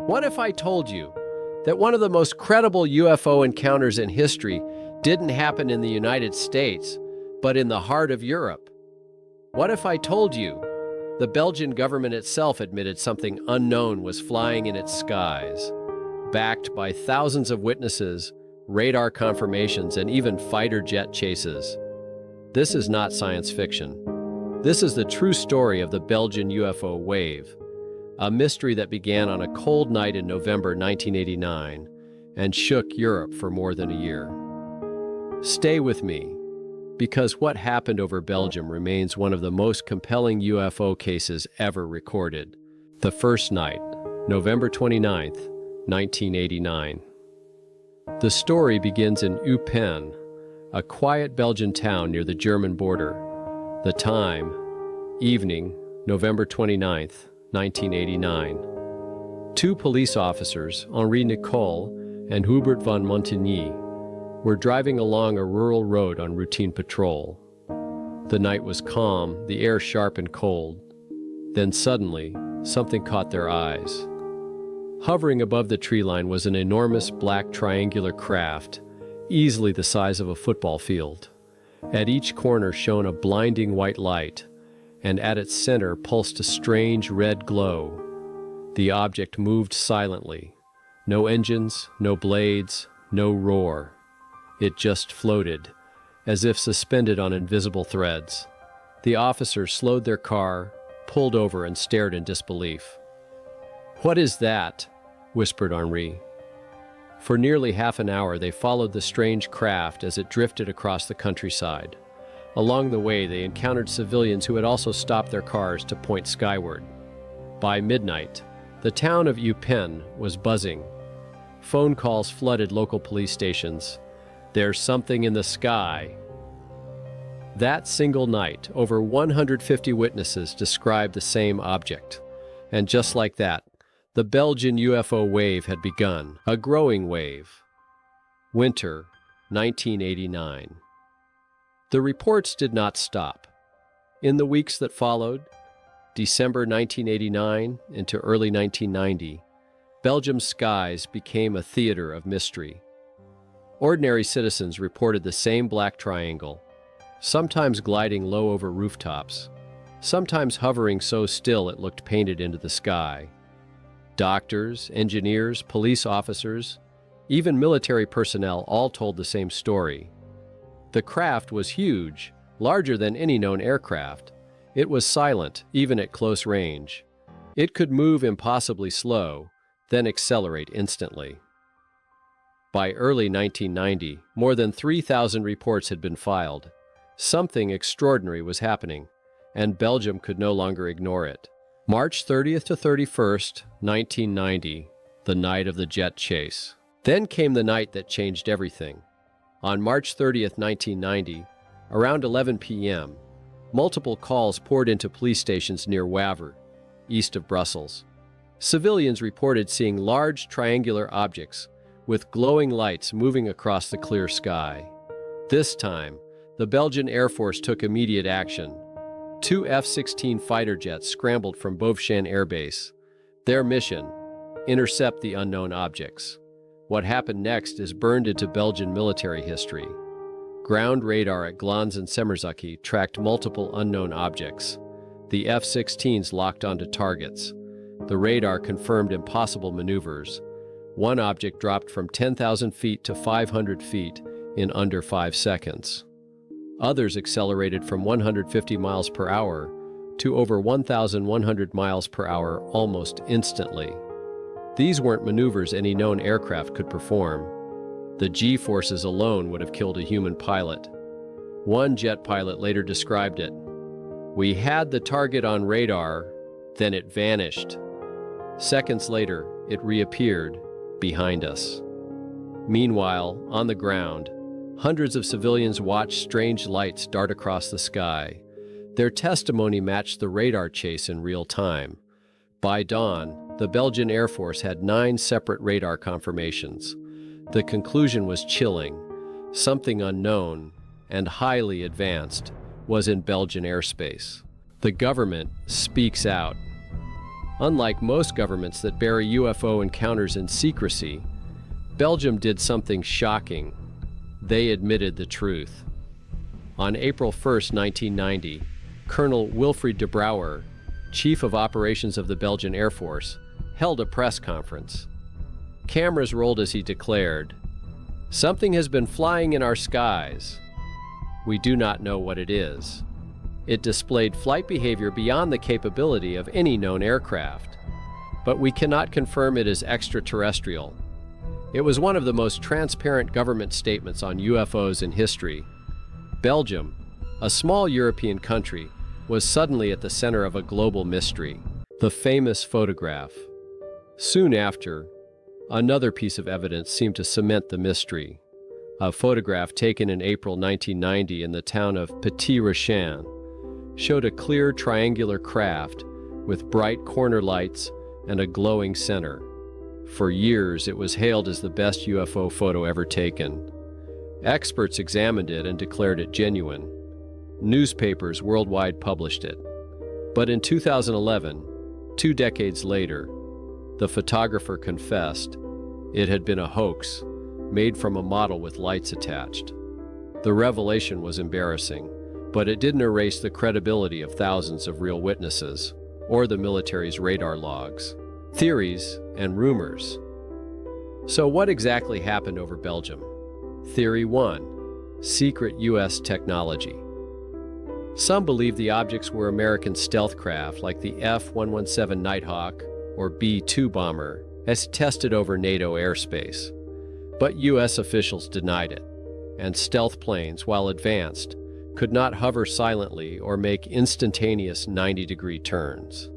What if I told you that one of the most credible UFO encounters in history didn't happen in the United States, but in the heart of Europe? What if I told you the Belgian government itself admitted something unknown was flying in its skies, backed by thousands of witnesses, radar confirmations, and even fighter jet chases? This is not science fiction. This is the true story of the Belgian UFO Wave, a mystery that began on a cold night in November 1989 and shook Europe for more than a year. Stay with me, because what happened over Belgium remains one of the most compelling UFO cases ever recorded. The first night, November 29th, 1989. The story begins in Eupen, a quiet Belgian town near the German border. The time, evening, November 29th, 1989. Two police officers, Henri Nicole and Hubert van Montigny, were driving along a rural road on routine patrol. The night was calm, the air sharp and cold. Then suddenly, something caught their eyes. Hovering above the tree line was an enormous black triangular craft, easily the size of a football field. At each corner shone a blinding white light, and at its center pulsed a strange red glow. The object moved silently. No engines, no blades, no roar. It just floated, as if suspended on invisible threads. The officers slowed their car, pulled over, and stared in disbelief. "What is that?" whispered Henri. For nearly half an hour they followed the strange craft as it drifted across the countryside. Along the way they encountered civilians who had also stopped their cars to point skyward. By midnight, the town of Eupen was buzzing. Phone calls flooded local police stations. "There's something in the sky." That single night, over 150 witnesses described the same object. And just like that, the Belgian UFO wave had begun, a growing wave. Winter, 1989. The reports did not stop. In the weeks that followed, December 1989 into early 1990, Belgium's skies became a theater of mystery. Ordinary citizens reported the same black triangle, sometimes gliding low over rooftops, sometimes hovering so still it looked painted into the sky. Doctors, engineers, police officers, even military personnel all told the same story. The craft was huge, larger than any known aircraft. It was silent, even at close range. It could move impossibly slow, then accelerate instantly. By early 1990, more than 3,000 reports had been filed. Something extraordinary was happening, and Belgium could no longer ignore it. March 30th to 31st, 1990, the night of the jet chase. Then came the night that changed everything. On March 30th, 1990, around 11 p.m., multiple calls poured into police stations near Wavre, east of Brussels. Civilians reported seeing large triangular objects with glowing lights moving across the clear sky. This time, the Belgian Air Force took immediate action. Two F-16 fighter jets scrambled from Belgian Air Base. Their mission: intercept the unknown objects. What happened next is burned into Belgian military history. Ground radar at Glans and Semerzaki tracked multiple unknown objects. The F-16s locked onto targets. The radar confirmed impossible maneuvers. One object dropped from 10,000 feet to 500 feet in under 5 seconds. Others accelerated from 150 miles per hour to over 1,100 miles per hour almost instantly. These weren't maneuvers any known aircraft could perform. The G-forces alone would have killed a human pilot. One jet pilot later described it: "We had the target on radar, then it vanished. Seconds later, it reappeared behind us." Meanwhile, on the ground, hundreds of civilians watched strange lights dart across the sky. Their testimony matched the radar chase in real time. By dawn, the Belgian Air Force had 9 separate radar confirmations. The conclusion was chilling. Something unknown and highly advanced was in Belgian airspace. The government speaks out. Unlike most governments that bury UFO encounters in secrecy, Belgium did something shocking. They admitted the truth. On April 1, 1990, Colonel Wilfried de Brouwer, Chief of Operations of the Belgian Air Force, held a press conference. Cameras rolled as he declared, "Something has been flying in our skies. We do not know what it is. It displayed flight behavior beyond the capability of any known aircraft, but we cannot confirm it is extraterrestrial." It was one of the most transparent government statements on UFOs in history. Belgium, a small European country, was suddenly at the center of a global mystery, the famous photograph. Soon after, another piece of evidence seemed to cement the mystery. A photograph taken in April 1990 in the town of Petit-Rachin showed a clear triangular craft with bright corner lights and a glowing center. For years, it was hailed as the best UFO photo ever taken. Experts examined it and declared it genuine. Newspapers worldwide published it. But in 2011, 2 decades later, the photographer confessed it had been a hoax made from a model with lights attached. The revelation was embarrassing, but it didn't erase the credibility of thousands of real witnesses or the military's radar logs, theories, and rumors. So what exactly happened over Belgium? Theory 1. Secret U.S. technology. Some believe the objects were American stealth craft like the F-117 Nighthawk or B-2 bomber as tested over NATO airspace. But U.S. officials denied it, and stealth planes, while advanced, could not hover silently or make instantaneous 90-degree turns.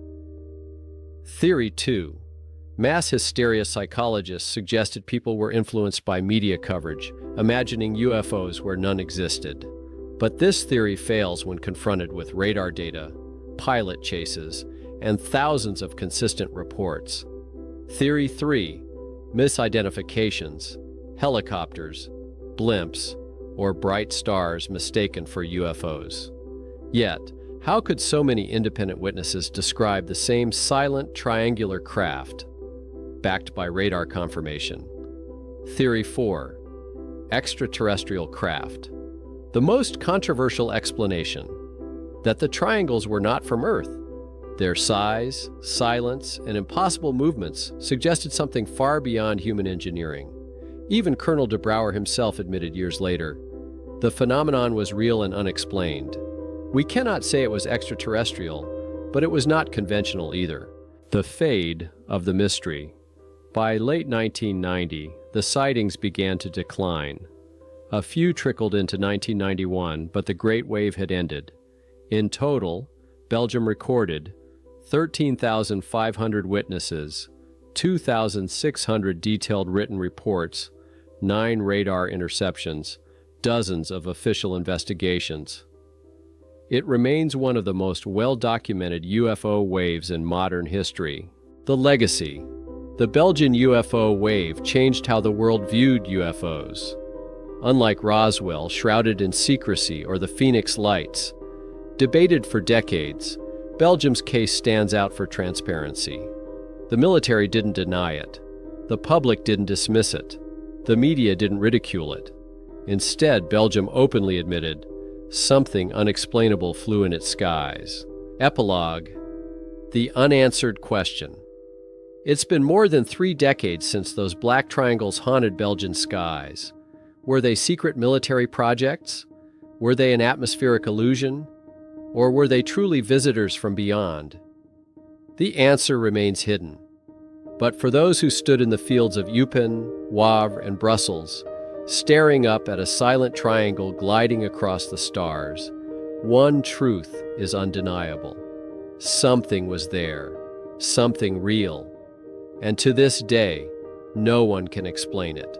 Theory 2. Mass hysteria psychologists suggested people were influenced by media coverage, imagining UFOs where none existed. But this theory fails when confronted with radar data, pilot chases, and thousands of consistent reports. Theory 3. Misidentifications, helicopters, blimps, or bright stars mistaken for UFOs. Yet, how could so many independent witnesses describe the same silent triangular craft, backed by radar confirmation? Theory 4. Extraterrestrial craft. The most controversial explanation, that the triangles were not from Earth. Their size, silence, and impossible movements suggested something far beyond human engineering. Even Colonel de Brouwer himself admitted years later, the phenomenon was real and unexplained. We cannot say it was extraterrestrial, but it was not conventional either. The fade of the mystery. By late 1990, the sightings began to decline. A few trickled into 1991, but the Great Wave had ended. In total, Belgium recorded 13,500 witnesses, 2,600 detailed written reports, 9 radar interceptions, dozens of official investigations. It remains one of the most well-documented UFO waves in modern history. The legacy. The Belgian UFO wave changed how the world viewed UFOs. Unlike Roswell, shrouded in secrecy, or the Phoenix Lights, debated for decades, Belgium's case stands out for transparency. The military didn't deny it. The public didn't dismiss it. The media didn't ridicule it. Instead, Belgium openly admitted something unexplainable flew in its skies. Epilogue. The unanswered question. It's been more than 3 decades since those black triangles haunted Belgian skies. Were they secret military projects? Were they an atmospheric illusion? Or were they truly visitors from beyond? The answer remains hidden. But for those who stood in the fields of Eupen, Wavre, and Brussels, staring up at a silent triangle gliding across the stars, one truth is undeniable. Something was there, something real. And to this day, no one can explain it.